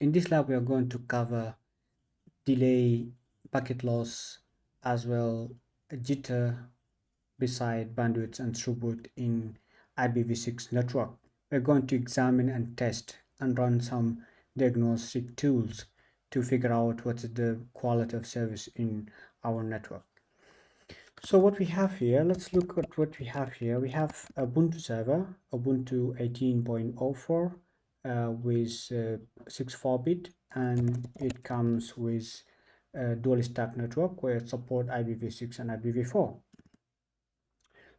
In this lab, we are going to cover delay, packet loss, as well jitter, beside bandwidth and throughput in IPv6 network. We're going to examine and test and run some diagnostic tools to figure out what is the quality of service in our network. So what we have here, let's look at what we have here. We have Ubuntu server, Ubuntu 18.04 with 64-bit, and it comes with a dual stack network where it supports IPv6 and IPv4.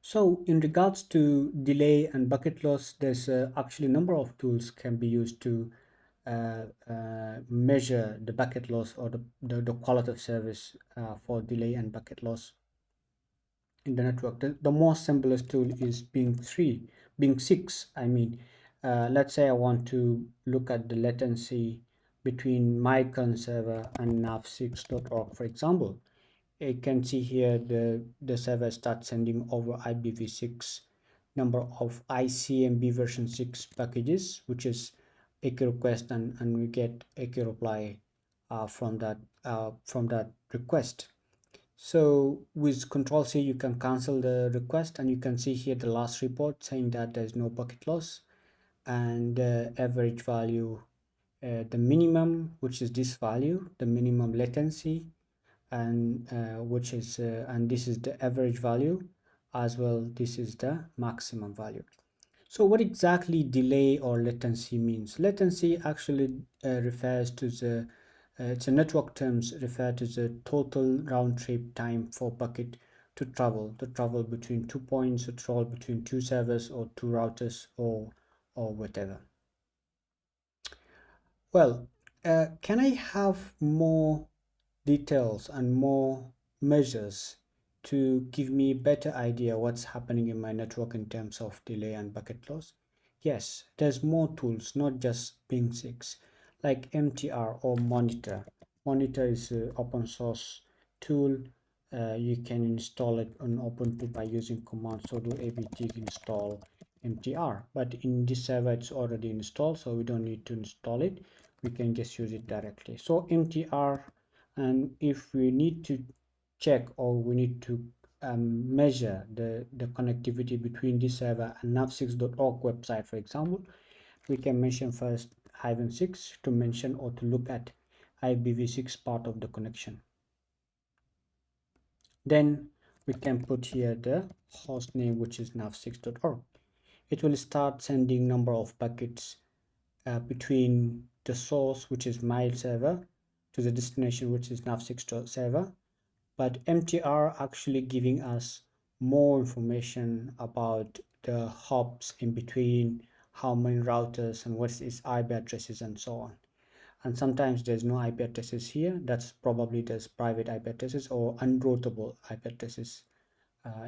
So in regards to delay and bucket loss, there's actually a number of tools can be used to measure the bucket loss or the quality of service for delay and bucket loss in the network. The most simplest tool is Bing 6. I mean, let's say I want to look at the latency between my current server and nav6.org, for example. You can see here the server starts sending over IPv6 number of ICMB version 6 packages, which is AQ request, and we get AQ reply from that request. So with Control C, you can cancel the request, and you can see here the last report saying that there's no bucket loss, and the average value, the minimum, which is this value, the minimum latency, and which is and this is the average value as well. This is the maximum value. So what exactly delay or latency means? Latency actually refers to the it's a network terms refer to the total round trip time for packet to travel between 2 points, to travel between two servers or two routers, or whatever. Well, can I have more details and more measures to give me a better idea what's happening in my network in terms of delay and bucket loss? Yes, there's more tools, not just Ping 6, like MTR or Monitor. Monitor is an open source tool. You can install it on Ubuntu by using command sudo apt install MTR. But in this server, it's already installed, so we don't need to install it. We can just use it directly. So MTR, and if we need to check or we need to measure the connectivity between this server and nav6.org website, for example, we can mention first -6 to mention or to look at IPv6 part of the connection. Then we can put here the host name, which is nav6.org. It will start sending number of packets between the source, which is my server, to the destination, which is nav6 server. But MTR actually giving us more information about the hops in between, how many routers and what is IP addresses and so on. And sometimes there's no IP addresses here. That's probably there's private IP addresses or unroutable IP addresses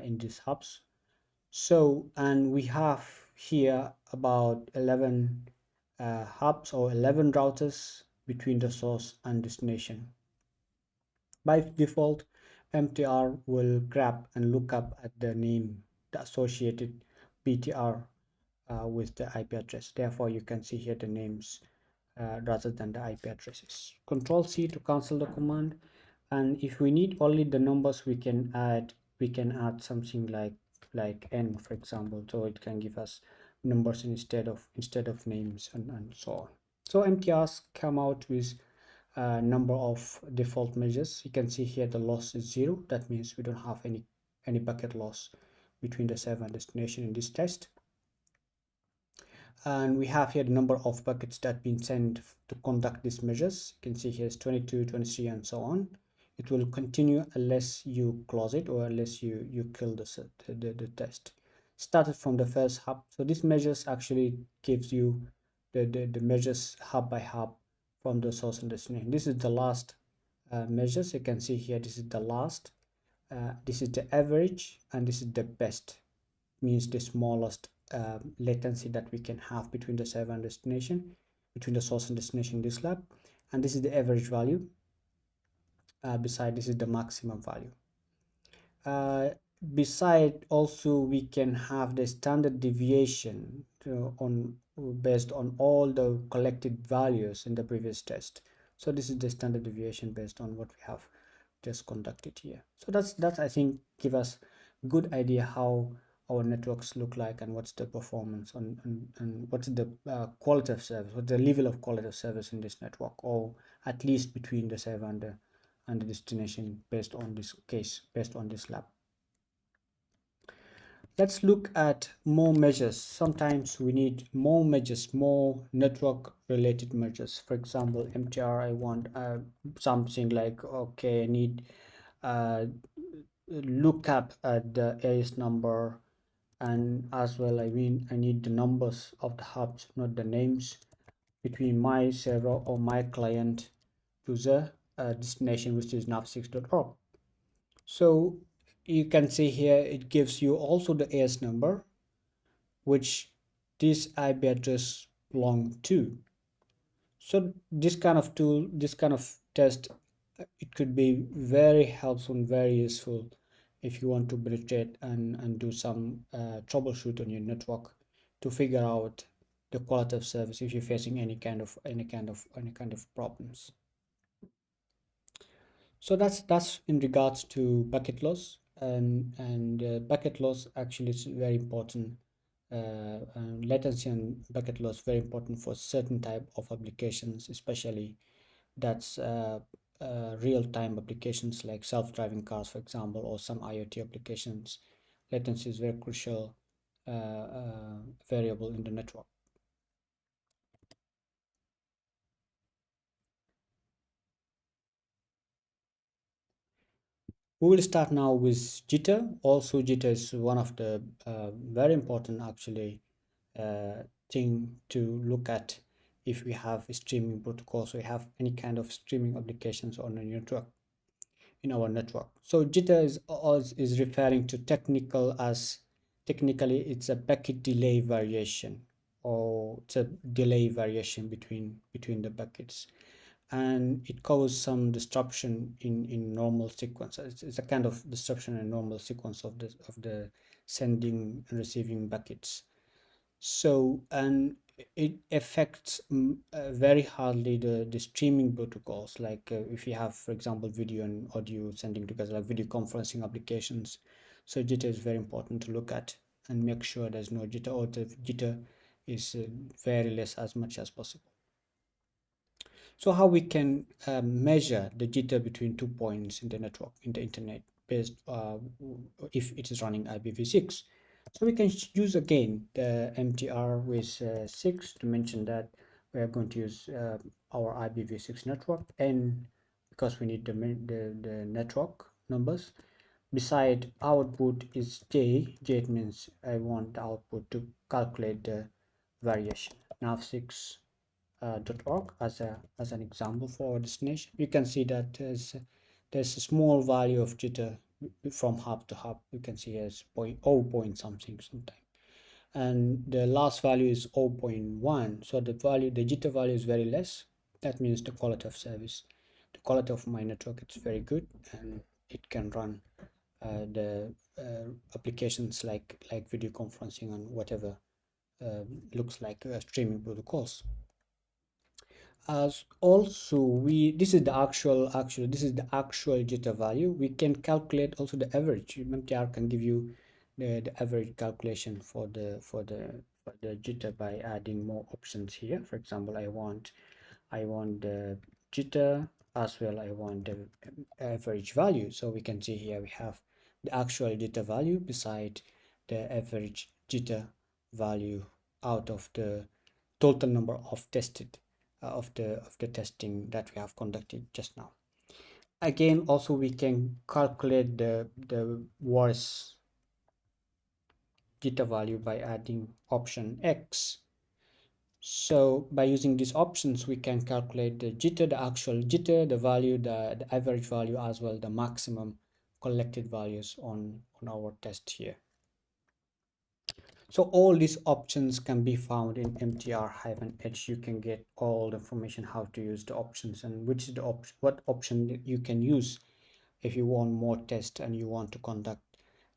in these hubs. So, and we have here about 11 hubs or 11 routers between the source and destination. By default, MTR will grab and look up at the name, the associated PTR with the IP address. Therefore, you can see here the names rather than the IP addresses. Control C to cancel the command. And if we need only the numbers, we can add something like n, for example, so it can give us numbers instead of names, and so on. So MTRs come out with a number of default measures. You can see here the loss is 0. That means we don't have any bucket loss between the server and destination in this test. And we have here the number of packets that have been sent to conduct these measures. You can see here is 22, 23, and so on. It will continue unless you close it or unless you kill the test. Started from the first hub. So these measures actually gives you the measures hub by hub from the source and destination. This is the last measures. You can see here this is the last. This is the average, and this is the best, means the smallest latency that we can have between the server and destination, between the source and destination in this lab. And this is the average value. Beside this is the maximum value. beside also we can have the standard deviation on based on all the collected values in the previous test. So this is the standard deviation based on what we have just conducted here. So that's I think give us good idea how our networks look like and what's the performance and what's the quality of service, what's the level of quality of service in this network, or at least between the server and the destination based on this case, based on this lab. Let's look at more measures. Sometimes we need more measures, more network related measures. For example, MTR, I want something like, okay, I need look up at the AS number, and as well I need the numbers of the hubs, not the names, between my server or my client to the destination, which is nav6.org. So you can see here it gives you also the AS number which this IP address belong to. So this kind of tool, this kind of test, it could be very helpful and very useful if you want to bridge it and do some troubleshoot on your network to figure out the quality of service if you're facing any kind of problems. So that's in regards to bucket loss, and bucket loss actually is very important. Latency and bucket loss very important for certain type of applications, especially that's real-time applications like self-driving cars, for example, or some IoT applications. Latency is very crucial variable in the network. We will start now with Jitter. Also, Jitter is one of the very important actually thing to look at if we have streaming protocols, we have any kind of streaming applications on a network in our network. So Jitter is referring to technically it's a packet delay variation, or it's a delay variation between the packets, and it causes some disruption in normal sequence. It's a kind of disruption in normal sequence of the sending and receiving packets. So, and it affects very hardly the streaming protocols, like if you have, for example, video and audio sending together, like video conferencing applications. So jitter is very important to look at and make sure there's no jitter, or the jitter is very less as much as possible. So how we can measure the jitter between 2 points in the network, in the internet, based if it is running IPv6. So we can use again the MTR with 6 to mention that we are going to use our IPv6 network, and because we need the network numbers. Beside output is J it means I want the output to calculate the variation. Nav6 .org as an example for our destination. You can see that there's a small value of jitter from hub to hub. You can see as 0 point something sometime, and the last value is 0.1. So the jitter value is very less. That means the quality of service, the quality of my network, it's very good, and it can run the applications like video conferencing and whatever looks like streaming protocols. As also this is the actual jitter value. We can calculate also the average. MTR can give you the average calculation for the jitter by adding more options here. For example, I want the jitter, as well I want the average value. So we can see here we have the actual jitter value beside the average jitter value out of the total number of tested of the testing that we have conducted just now. Again, also we can calculate the worst jitter value by adding option X. So by using these options, we can calculate the jitter, the actual jitter, the value, the average value, as well the maximum collected values on our test here. So all these options can be found in mtr-h. You can get all the information how to use the options and which is the what option you can use if you want more tests and you want to conduct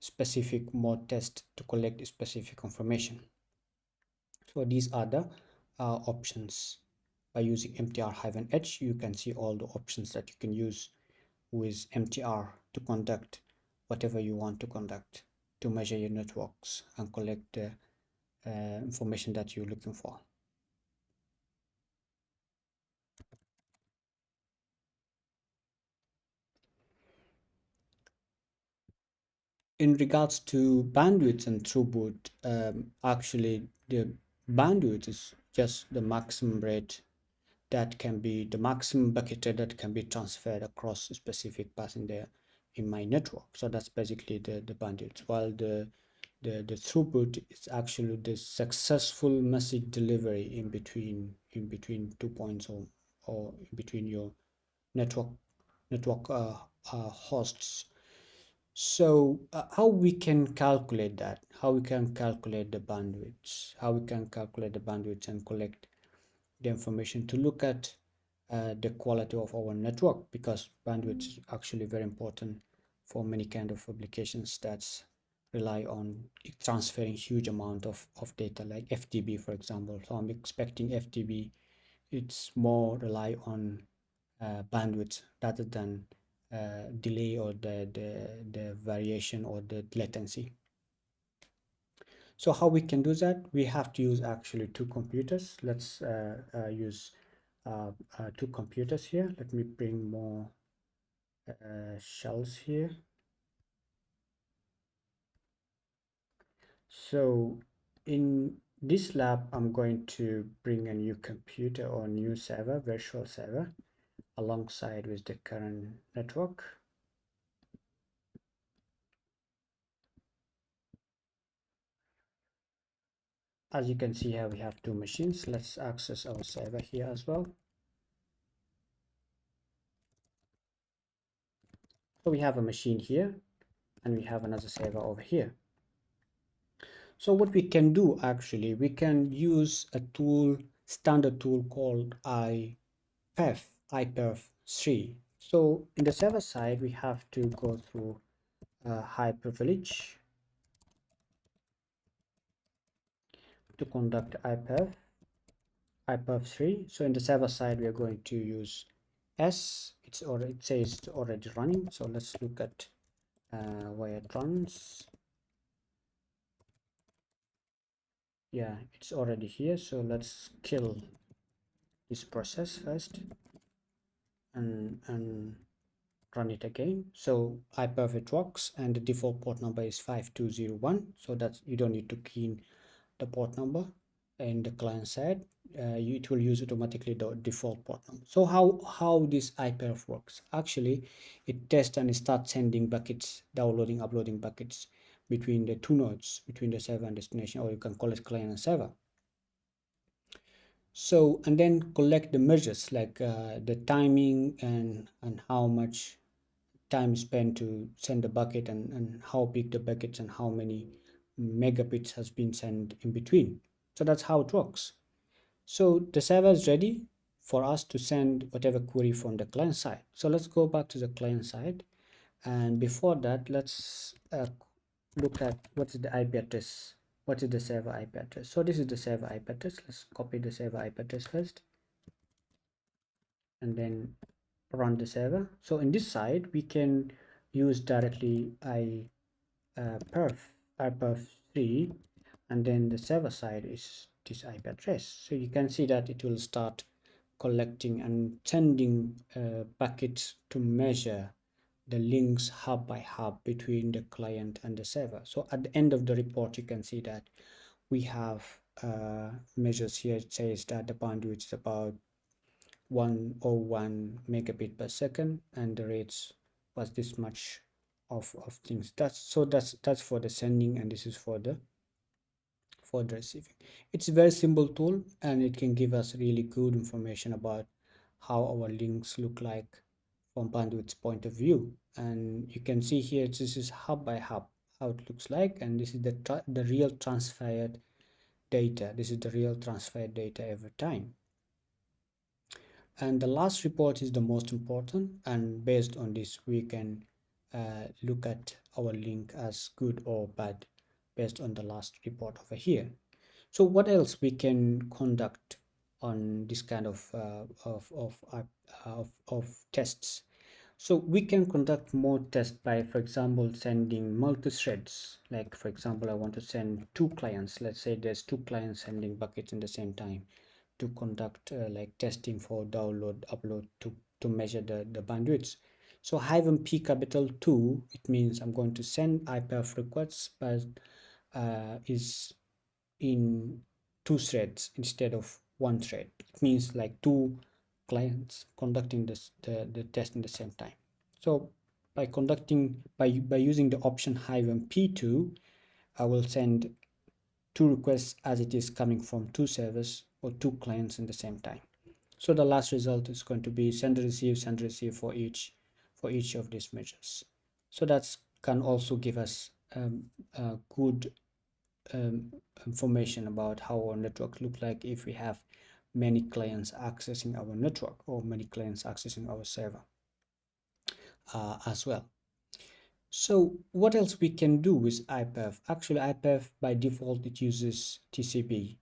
specific mode test to collect specific information. So these are the options. By using mtr-h, you can see all the options that you can use with mtr to conduct whatever you want to conduct, to measure your networks and collect the information that you're looking for. In regards to bandwidth and throughput, actually the bandwidth is just the maximum rate that can be the maximum bucket rate that can be transferred across a specific path in my network. So that's basically the bandwidth, while the throughput is actually the successful message delivery in between 2 points, or in between your network hosts. So how we can calculate that, how we can calculate the bandwidth, how we can calculate the bandwidth and collect the information to look at the quality of our network, because bandwidth is actually very important for many kind of applications that rely on transferring huge amount of data, like FTP, for example. So I'm expecting FTP, it's more rely on bandwidth rather than delay or the variation or the latency. So how we can do that? We have to use actually two computers. Let's use two computers here. Let me bring more shells here. So in this lab, I'm going to bring a new computer or new server, virtual server, alongside with the current network. As you can see here, we have two machines. Let's access our server here as well. So we have a machine here and we have another server over here. So what we can do, actually, we can use a tool, standard tool called IPv3. So in the server side, we have to go through high privilege to conduct IPv3. So in the server side, we are going to use S. It says it's already running. So let's look at where it runs. Yeah, it's already here. So let's kill this process first and run it again. So IPv works and the default port number is 5201. So that you don't need to key in the port number in the client side. It will use automatically the default port number. So how this IPv works? Actually, it tests and starts sending buckets, downloading, uploading buckets between the two nodes, between the server and destination, or you can call it client and server. So, and then collect the measures like the timing and how much time spent to send the bucket, and how big the buckets and how many megabits has been sent in between. So that's how it works. So the server is ready for us to send whatever query from the client side. So let's go back to the client side, and before that, let's look at what is the IP address, what is the server IP address. So this is the server IP address. Let's copy the server IP address first and then run the server. So in this side, we can use directly IPv3, and then the server side is this IP address. So you can see that it will start collecting and sending packets to measure the links hub by hub between the client and the server. So at the end of the report, you can see that we have measures here. It says that the bandwidth is about 101 megabit per second, and the rates was this much of things. That's for the sending, and this is for the receiving. It's a very simple tool, and it can give us really good information about how our links look like from bandwidth point of view. And you can see here, this is hub by hub how it looks like, and this is the real transferred data. This is the real transferred data every time. And the last report is the most important, and based on this we can look at our link as good or bad based on the last report over here. So what else we can conduct on this kind of tests? So we can conduct more tests by, for example, sending multi-threads. Like, for example, I want to send two clients. Let's say there's two clients sending buckets in the same time to conduct like testing for download, upload to measure the bandwidths. So -p capital 2, it means I'm going to send IPv requests, but is in two threads instead of one thread. It means like two clients conducting the test in the same time. So by conducting by using the option -p2, I will send two requests as it is coming from two servers or two clients in the same time. So the last result is going to be send receive for each of these measures. So that can also give us a good information about how our network look like if we have many clients accessing our network or many clients accessing our server as well. So what else we can do with IPv? Actually, IPv by default it uses TCP.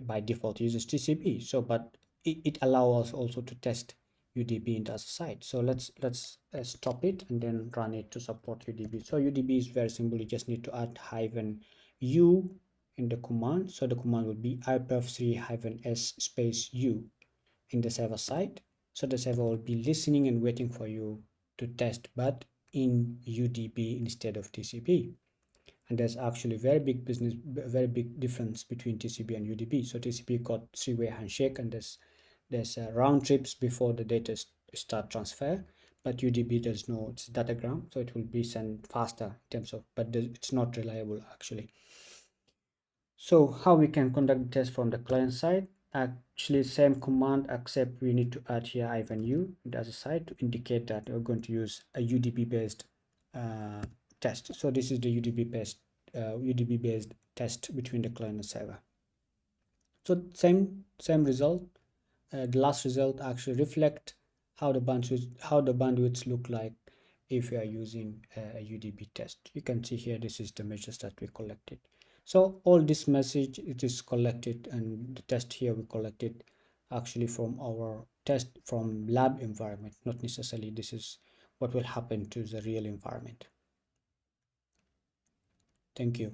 By default uses TCP. So, but it allows us also to test UDP in the other side. So let's stop it and then run it to support UDP. So UDP is very simple. You just need to add -u in the command. So the command will be IPv3-s space u in the server side. So the server will be listening and waiting for you to test, but in UDP instead of TCP. And there's actually very big difference between TCP and UDP. So TCP got three-way handshake, and there's round trips before the data start transfer, but UDP there's no, it's datagram, so it will be sent faster in terms of, but it's not reliable actually. So how we can conduct the test from the client side? Actually same command, except we need to add here -u as a side to indicate that we're going to use a UDP based test. So this is the UDP based test between the client and server. So same result. The last result actually reflect how the bandwidths look like if we are using a UDP test. You can see here this is the measures that we collected. So all this message, it is collected, and the test here we collected actually from our test from lab environment, not necessarily this is what will happen to the real environment. Thank you.